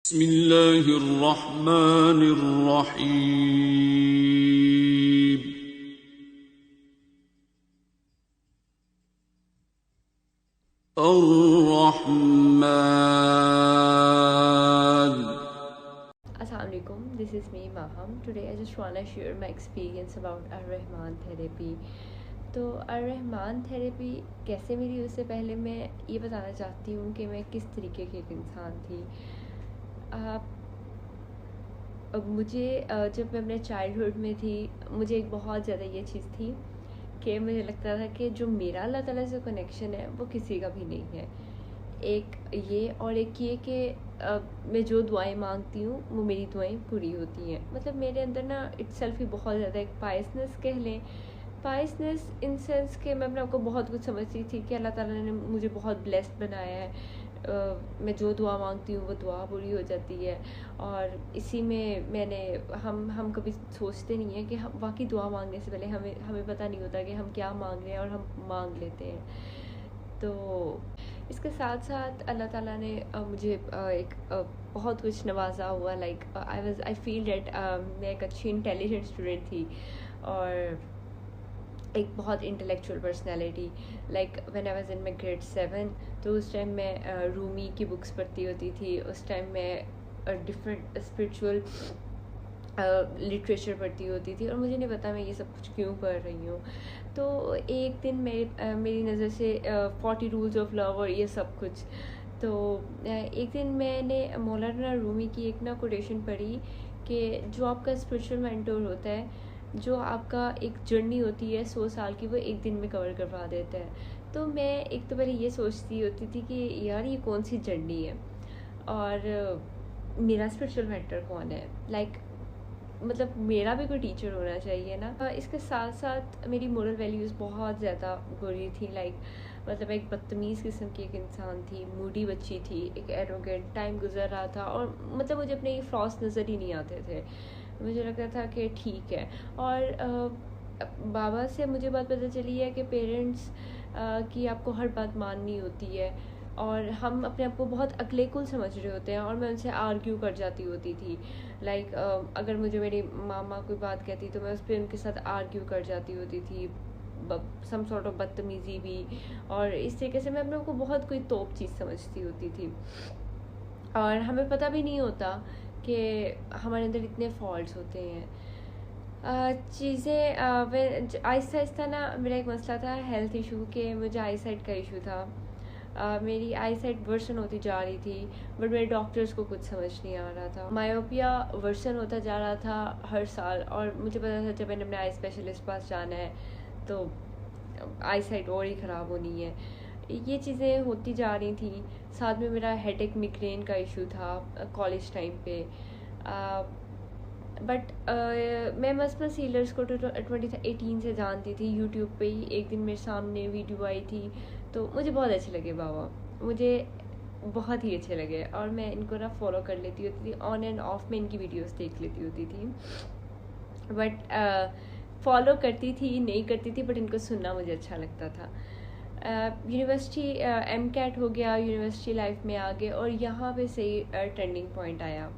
बिस्मिल्लाहिर्रहमानिर्रहीम। अर्रहमान। Assalamualaikum, this is me Maham. Today I just want to share my experience about Ar-Rahman therapy. तो Ar-Rahman therapy कैसे मिली उससे पहले मैं ये बताना चाहती हूँ कि मैं किस तरीके की एक इंसान थी। अब मुझे जब मैं अपने चाइल्डहुड में थी मुझे एक बहुत ज़्यादा ये चीज़ थी कि मुझे लगता था कि जो मेरा अल्लाह ताला से कनेक्शन है वो किसी का भी नहीं है। एक ये और एक ये कि मैं जो दुआएं मांगती हूँ वो मेरी दुआएं पूरी होती हैं। मतलब मेरे अंदर ना इटसेल्फ ही बहुत ज़्यादा एक पायसनेस कह लें, पायसनेस इन सेंस कि मैं अपने आप को बहुत कुछ समझती थी कि अल्लाह ताला ने मुझे बहुत ब्लेस्ड बनाया है। मैं जो दुआ मांगती हूँ वो दुआ पूरी हो जाती है। और इसी में मैंने हम कभी सोचते नहीं हैं कि हम वाकई दुआ मांगने से पहले हमें पता नहीं होता कि हम क्या मांग रहे हैं और हम मांग लेते हैं। तो इसके साथ साथ अल्लाह ताला ने मुझे एक बहुत कुछ नवाजा हुआ। लाइक आई फील डेट मैं एक अच्छी इंटेलिजेंट स्टूडेंट थी और एक बहुत intellectual personality. Like when I was in my grade 7 तो उस टाइम मैं रूमी की बुक्स पढ़ती होती थी। उस टाइम मैं डिफरेंट स्पिरिचुअल लिटरेचर पढ़ती होती थी और मुझे नहीं पता मैं ये सब कुछ क्यों पढ़ रही हूँ। तो एक दिन मेरी नज़र से 40 रूल्स ऑफ लव और ये सब कुछ। तो एक दिन मैंने मौलाना रूमी की एक ना कोटेशन पढ़ी कि जो आपका स्पिरिचुअल मेंटोर होता है, जो आपका एक जर्नी होती है 100 साल की, वो एक दिन में कवर करवा देता है। तो मैं एक तो पहले ये सोचती होती थी कि यार ये कौन सी जर्नी है और मेरा स्पिरिचुअल मेंटर कौन है। लाइक मतलब मेरा भी कोई टीचर होना चाहिए ना। इसके साथ साथ मेरी मोरल वैल्यूज़ बहुत ज़्यादा बुरी थी। लाइक मतलब एक बदतमीज़ किस्म की एक इंसान थी, मूडी बच्ची थी, एक एरोगेंट। टाइम गुजर रहा था और मतलब मुझे अपने ये फ्लॉस नज़र ही नहीं आते थे। मुझे लगता था कि ठीक है। और बाबा से मुझे बात पता चली है कि पेरेंट्स की आपको हर बात माननी होती है और हम अपने आप को बहुत अक्लेकुल समझ रहे होते हैं और मैं उनसे आर्ग्यू कर जाती होती थी। लाइक अगर मुझे मेरी मामा कोई बात कहती तो मैं उस पर उनके साथ आर्ग्यू कर जाती होती थी, सम सॉर्ट ऑफ बदतमीज़ी भी। और इस तरीके से मैं अपने आप को बहुत कोई तोप चीज़ समझती होती थी और हमें पता भी नहीं होता कि हमारे अंदर इतने फॉल्ट्स होते हैं। चीज़ें आहिस्ता आहिस्ता ना मेरा एक मसला था हेल्थ इशू के, मुझे आई साइट का इशू था। मेरी आई साइट वर्सन होती जा रही थी बट मेरे डॉक्टर्स को कुछ समझ नहीं आ रहा था। मायोपिया वर्सन होता जा रहा था हर साल और मुझे पता था जब मैंने अपने आई स्पेशलिस्ट पास जाना है तो आई साइट और ही ख़राब होनी है। ये चीज़ें होती जा रही थी। साथ में मेरा हेडेक मिग्रेन का इशू था कॉलेज टाइम पे। बट मैं मसमस हीलर्स को 2018 से जानती थी। यूट्यूब पे ही एक दिन मेरे सामने वीडियो आई थी तो मुझे बहुत अच्छे लगे बाबा, मुझे बहुत ही अच्छे लगे और मैं इनको ना फॉलो कर लेती होती थी। ऑन एंड ऑफ में इनकी वीडियोस देख लेती होती थी बट फॉलो करती थी नहीं करती थी, बट इनको सुनना मुझे अच्छा लगता था। यूनिवर्सिटी MCAT हो गया, यूनिवर्सिटी लाइफ में आ गए और यहाँ पे से ट्रेंडिंग पॉइंट आया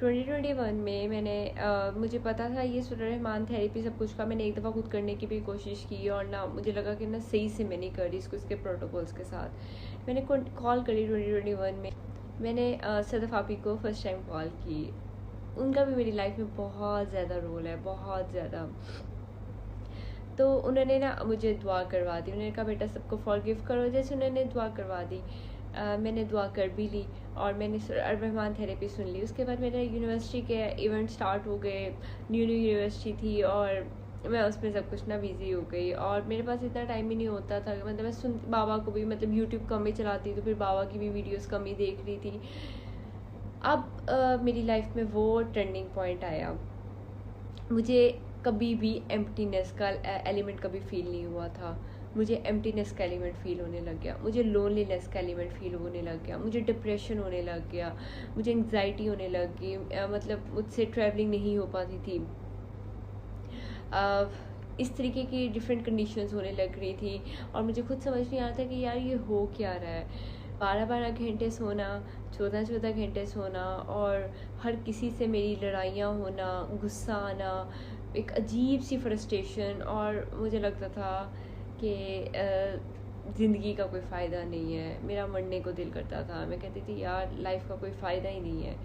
2021 में। मैंने मुझे पता था ये रहमान थेरेपी सब कुछ का। मैंने एक दफ़ा खुद करने की भी कोशिश की और ना मुझे लगा कि ना सही से मैं नहीं कर रही इसको, इसके प्रोटोकॉल्स के साथ। मैंने कॉल करी 2021 में। मैंने सदफ आपी को फर्स्ट टाइम कॉल की। उनका भी मेरी लाइफ में बहुत ज़्यादा रोल है, बहुत ज़्यादा। तो उन्होंने ना मुझे दुआ करवा दी। उन्होंने कहा बेटा सबको फॉरगिव करो, जैसे उन्होंने दुआ करवा दी। मैंने दुआ कर भी ली और मैंने रहमान थेरेपी सुन ली। उसके बाद मेरे यूनिवर्सिटी के इवेंट स्टार्ट हो गए। न्यू यूनिवर्सिटी थी और मैं उसमें सब कुछ ना बिज़ी हो गई और मेरे पास इतना टाइम ही नहीं होता था। मतलब मैं बाबा को भी मतलब यूट्यूब कम ही चलाती तो फिर बाबा की भी वीडियोस कम ही देख रही थी। अब मेरी लाइफ में वो टर्निंग पॉइंट आया। मुझे कभी भी एम्प्टीनेस का एलिमेंट कभी फील नहीं हुआ था। मुझे एम्प्टीनेस का एलिमेंट फ़ील होने लग गया, मुझे लोनलीनेस का एलिमेंट फ़ील होने लग गया, मुझे डिप्रेशन होने लग गया, मुझे एंग्जाइटी होने लग गई। मतलब मुझसे ट्रैवलिंग नहीं हो पाती थी। इस तरीके की डिफरेंट कंडीशंस होने लग रही थी और मुझे खुद समझ नहीं आ रहा था कि यार ये हो क्या रहा है। 12-12 घंटे सोना, 14-14 घंटे सोना और हर किसी से मेरी लड़ाइयाँ होना, गुस्सा आना, एक अजीब सी फ्रस्ट्रेशन, और मुझे लगता था कि ज़िंदगी का कोई फ़ायदा नहीं है। मेरा मरने को दिल करता था। मैं कहती थी यार लाइफ का कोई फ़ायदा ही नहीं है,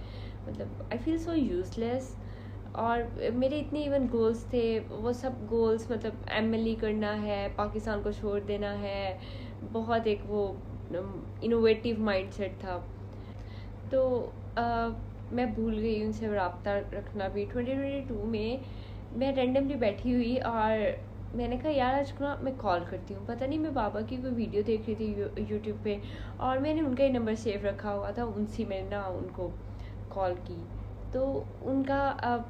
मतलब आई फील सो यूज़लेस। और मेरे इतने इवन गोल्स थे, वो सब गोल्स मतलब MLE करना है, पाकिस्तान को छोड़ देना है, बहुत एक वो इनोवेटिव माइंडसेट था। तो मैं भूल गई उनसे रब्ता रखना भी। 2022 में मैं रैंडमली बैठी हुई और मैंने कहा यार आज ना मैं कॉल करती हूँ। पता नहीं मैं बाबा की कोई वीडियो देख रही थी यूट्यूब पे, और मैंने उनका ही नंबर सेव रखा हुआ था, उनसे मैंने ना उनको कॉल की। तो उनका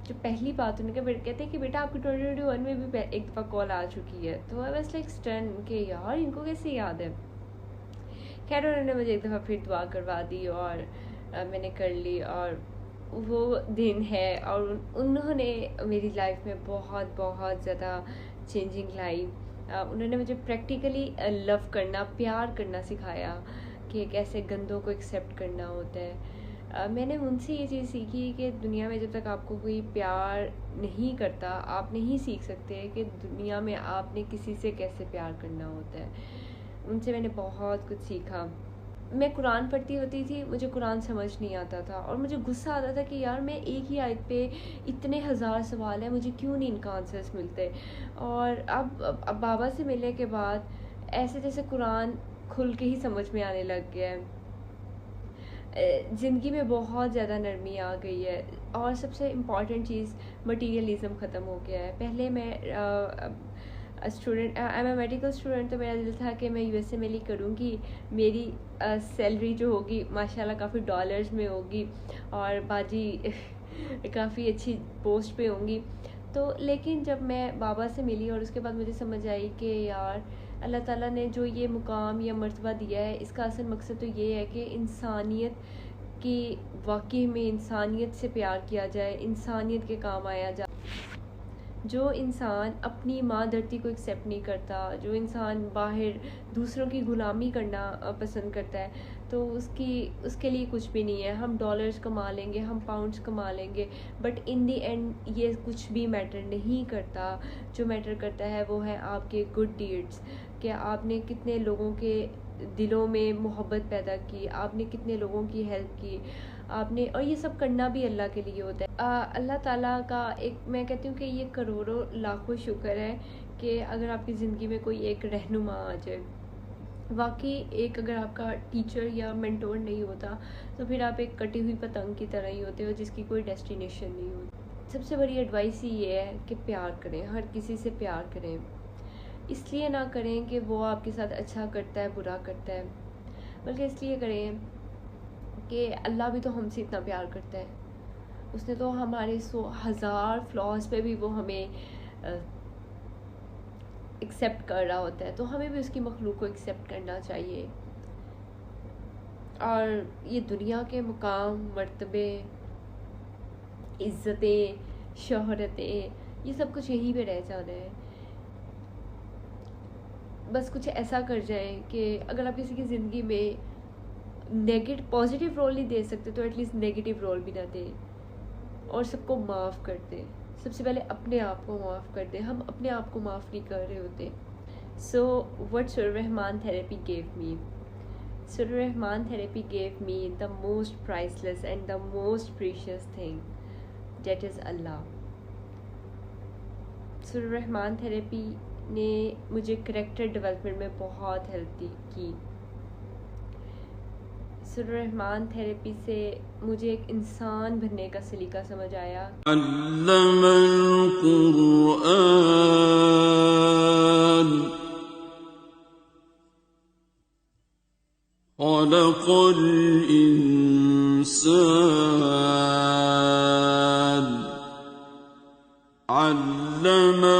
जो पहली बात उनके कहते हैं कि बेटा आपकी 2021 में भी एक दफ़ा कॉल आ चुकी है। तो आई वाज लाइक स्टन कि यार इनको कैसे याद है। खैर उन्होंने मुझे एक दफ़ा फिर दुआ करवा दी और मैंने कर ली, और वो दिन है और उन्होंने मेरी लाइफ में बहुत बहुत ज़्यादा चेंजिंग लाई। उन्होंने मुझे प्रैक्टिकली लव करना, प्यार करना सिखाया कि कैसे गंदों को एक्सेप्ट करना होता है। मैंने उनसे ये चीज़ सीखी कि दुनिया में जब तक आपको कोई प्यार नहीं करता, आप नहीं सीख सकते कि दुनिया में आपने किसी से कैसे प्यार करना होता है। उनसे मैंने बहुत कुछ सीखा। मैं कुरान पढ़ती होती थी, मुझे कुरान समझ नहीं आता था और मुझे गुस्सा आता था कि यार मैं एक ही आयत पे इतने हज़ार सवाल हैं, मुझे क्यों नहीं इनका आंसर्स मिलते। और अब बाबा से मिलने के बाद ऐसे जैसे कुरान खुल के ही समझ में आने लग गया है। ज़िंदगी में बहुत ज़्यादा नरमी आ गई है, और सबसे इम्पॉर्टेंट चीज़ मटीरियलिज़म ख़त्म हो गया है। पहले मैं student, I am a medical student, तो मेरा दिल था कि मैं USMLE करूँगी, मेरी सैलरी जो होगी माशाल्लाह काफ़ी डॉलर्स में होगी और बाजी काफ़ी अच्छी पोस्ट पे होंगी। तो लेकिन जब मैं बाबा से मिली और उसके बाद मुझे समझ आई कि यार अल्लाह ताला ने जो ये मुकाम या मर्तबा दिया है, इसका असल मकसद तो ये है कि इंसानियत की, वाकई में इंसानियत से प्यार किया जाए, इंसानियत के काम आया जाए। जो इंसान अपनी माँ धरती को एक्सेप्ट नहीं करता, जो इंसान बाहर दूसरों की ग़ुलामी करना पसंद करता है, तो उसके लिए कुछ भी नहीं है। हम डॉलर्स कमा लेंगे, हम पाउंड्स कमा लेंगे, बट इन दी एंड ये कुछ भी मैटर नहीं करता। जो मैटर करता है वो है आपके गुड डीड्स, कि आपने कितने लोगों के दिलों में मोहब्बत पैदा की, आपने कितने लोगों की हेल्प की आपने। और ये सब करना भी अल्लाह के लिए होता है। अल्लाह ताला का एक, मैं कहती हूँ कि ये करोड़ों लाखों शुक्र है कि अगर आपकी ज़िंदगी में कोई एक रहनुमा आ जाए। वाकई एक अगर आपका टीचर या मेंटोर नहीं होता तो फिर आप एक कटी हुई पतंग की तरह ही होते हो जिसकी कोई डेस्टिनेशन नहीं होती। सबसे बड़ी एडवाइस ही ये है कि प्यार करें, हर किसी से प्यार करें। इसलिए ना करें कि वो आपके साथ अच्छा करता है, बुरा करता है, बल्कि इसलिए करें कि अल्लाह भी तो हमसे इतना प्यार करता है। उसने तो हमारे 100,000 फ्लॉज पे भी वो हमें एक्सेप्ट कर रहा होता है, तो हमें भी उसकी मखलूक को एक्सेप्ट करना चाहिए। और ये दुनिया के मुकाम, मर्तबे, इज़्ज़तें, शोहरतें, ये सब कुछ यहीं पे रह जाना है। बस कुछ ऐसा कर जाए कि अगर आप किसी की ज़िंदगी में पॉजिटिव रोल नहीं दे सकते तो एटलीस्ट नेगेटिव रोल भी ना दें, और सबको माफ़ कर दें। सबसे पहले अपने आप को माफ़ कर दें। हम अपने आप को माफ़ नहीं कर रहे होते। सो व्हाट सुर Rahman therapy gave me, Surah Rahman therapy gave me the most priceless and the most precious thing, that is Allah. Surah Rahman therapy ने मुझे करैक्टर डेवलपमेंट में बहुत हेल्प की। सुर रहमान थेरेपी से मुझे एक इंसान बनने का सलीका समझ आया। अल्लमल कुरआन खलक़ल इंसान अल्लमहु